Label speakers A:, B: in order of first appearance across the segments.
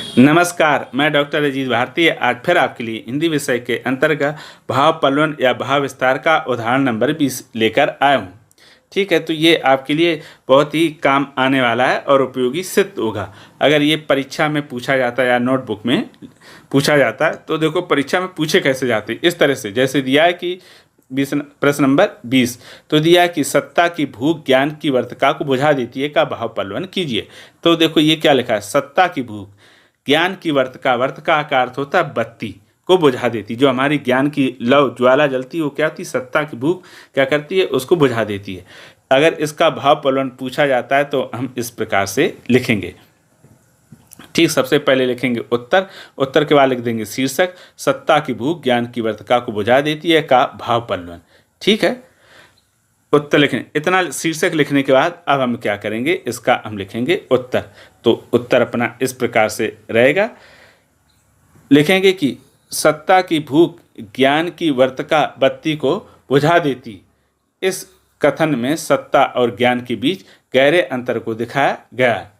A: नमस्कार, मैं डॉक्टर अजीत भारती आज फिर आपके लिए हिंदी विषय के अंतर्गत भाव पलवन या भाव विस्तार का उदाहरण नंबर 20 लेकर आया हूँ। ठीक है, तो ये आपके लिए बहुत ही काम आने वाला है और उपयोगी सिद्ध होगा। अगर ये परीक्षा में पूछा जाता है या नोटबुक में पूछा जाता है तो देखो परीक्षा में पूछे कैसे जाते, इस तरह से जैसे दिया है कि प्रश्न नंबर 20 तो दिया है कि सत्ता की भूख ज्ञान की वर्तिका को बुझा देती है का भाव पलवन कीजिए। तो देखो ये क्या लिखा है, सत्ता की भूख ज्ञान की वर्तिका का अर्थ होता है बत्ती को बुझा देती। जो हमारी ज्ञान की लव ज्वाला जलती है वो क्या होती है, सत्ता की भूख क्या करती है, उसको बुझा देती है। अगर इसका भाव पलवन पूछा जाता है तो हम इस प्रकार से लिखेंगे। ठीक, सबसे पहले लिखेंगे उत्तर के बाद लिख देंगे शीर्षक, सत्ता की भूख ज्ञान की वर्तिका को बुझा देती है का भाव पलवन। ठीक है, उत्तर लिखें। इतना शीर्षक लिखने के बाद अब हम क्या करेंगे, इसका हम लिखेंगे उत्तर। तो उत्तर अपना इस प्रकार से रहेगा, लिखेंगे कि सत्ता की भूख ज्ञान की वर्तिका बत्ती को बुझा देती। इस कथन में सत्ता और ज्ञान के बीच गहरे अंतर को दिखाया गया है।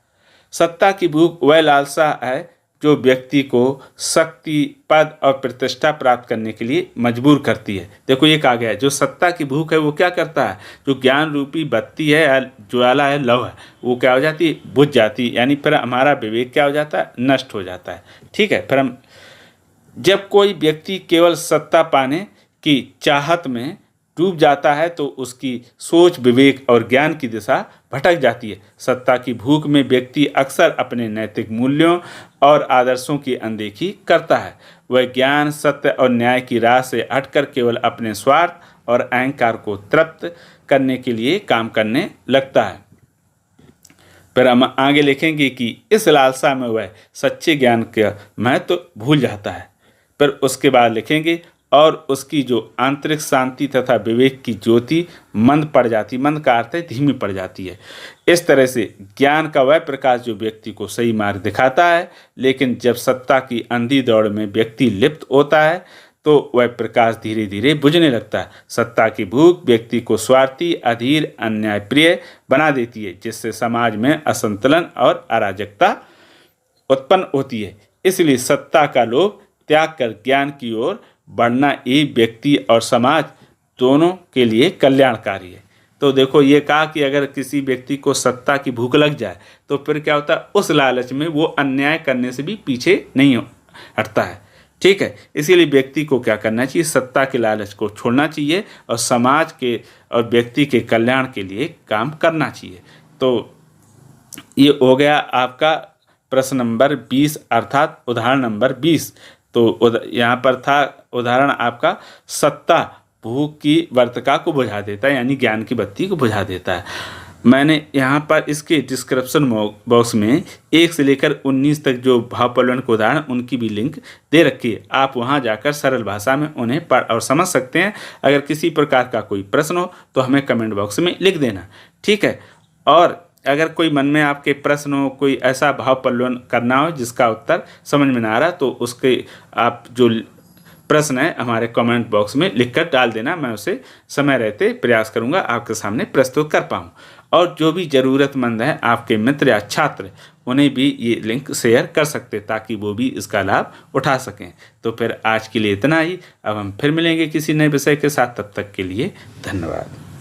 A: सत्ता की भूख वह लालसा है जो व्यक्ति को शक्ति, पद और प्रतिष्ठा प्राप्त करने के लिए मजबूर करती है। देखो ये कहा गया है, जो सत्ता की भूख है वो क्या करता है, जो ज्ञान रूपी बत्ती है या ज्वाला है, लव है, वो क्या हो जाती है, बुझ जाती है। यानी फिर हमारा विवेक क्या हो जाता है, नष्ट हो जाता है। ठीक है, फिर हम जब कोई व्यक्ति केवल सत्ता पाने की चाहत में डूब जाता है तो उसकी सोच, विवेक और ज्ञान की दिशा भटक जाती है। सत्ता की भूख में व्यक्ति अक्सर अपने नैतिक मूल्यों और आदर्शों की अनदेखी करता है। वह ज्ञान, सत्य और न्याय की राह से हटकर केवल अपने स्वार्थ और अहंकार को तृप्त करने के लिए काम करने लगता है। फिर हम आगे लिखेंगे कि इस लालसा में वह सच्चे ज्ञान का महत्व भूल जाता है। फिर उसके बाद लिखेंगे और उसकी जो आंतरिक शांति तथा विवेक की ज्योति मंद पड़ जाती, मंद का अर्थ है धीमी पड़ जाती है। इस तरह से ज्ञान का वह प्रकाश जो व्यक्ति को सही मार्ग दिखाता है, लेकिन जब सत्ता की अंधी दौड़ में व्यक्ति लिप्त होता है तो वह प्रकाश धीरे धीरे बुझने लगता है। सत्ता की भूख व्यक्ति को स्वार्थी, अधीर, अन्यायप्रिय बना देती है, जिससे समाज में असंतुलन और अराजकता उत्पन्न होती है। इसलिए सत्ता का लोभ त्याग कर ज्ञान की ओर बढ़ना ये व्यक्ति और समाज दोनों के लिए कल्याणकारी है। तो देखो ये कहा कि अगर किसी व्यक्ति को सत्ता की भूख लग जाए तो फिर क्या होता है, उस लालच में वो अन्याय करने से भी पीछे नहीं हटता है। ठीक है, इसीलिए व्यक्ति को क्या करना चाहिए, सत्ता के लालच को छोड़ना चाहिए और समाज के और व्यक्ति के कल्याण के लिए काम करना चाहिए। तो ये हो गया आपका प्रश्न नंबर 20 अर्थात उदाहरण नंबर 20। तो यहाँ पर था उदाहरण आपका सत्ता भूख की वर्तिका को बुझा देता है, यानी ज्ञान की बत्ती को बुझा देता है। मैंने यहाँ पर इसके डिस्क्रिप्शन बॉक्स में 1 से लेकर 19 तक जो भाव पलवन के उदाहरण उनकी भी लिंक दे रखी है। आप वहाँ जाकर सरल भाषा में उन्हें पढ़ और समझ सकते हैं। अगर किसी प्रकार का कोई प्रश्न हो तो हमें कमेंट बॉक्स में लिख देना। ठीक है, और अगर कोई मन में आपके प्रश्न हो, कोई ऐसा भाव पलवन करना हो जिसका उत्तर समझ में ना आ रहा, तो उसके आप जो प्रश्न है हमारे कमेंट बॉक्स में लिखकर डाल देना। मैं उसे समय रहते प्रयास करूंगा आपके सामने प्रस्तुत कर पाऊँ। और जो भी ज़रूरतमंद है आपके मित्र या छात्र, उन्हें भी ये लिंक शेयर कर सकते ताकि वो भी इसका लाभ उठा सकें। तो फिर आज के लिए इतना ही। अब हम फिर मिलेंगे किसी नए विषय के साथ, तब तक के लिए धन्यवाद।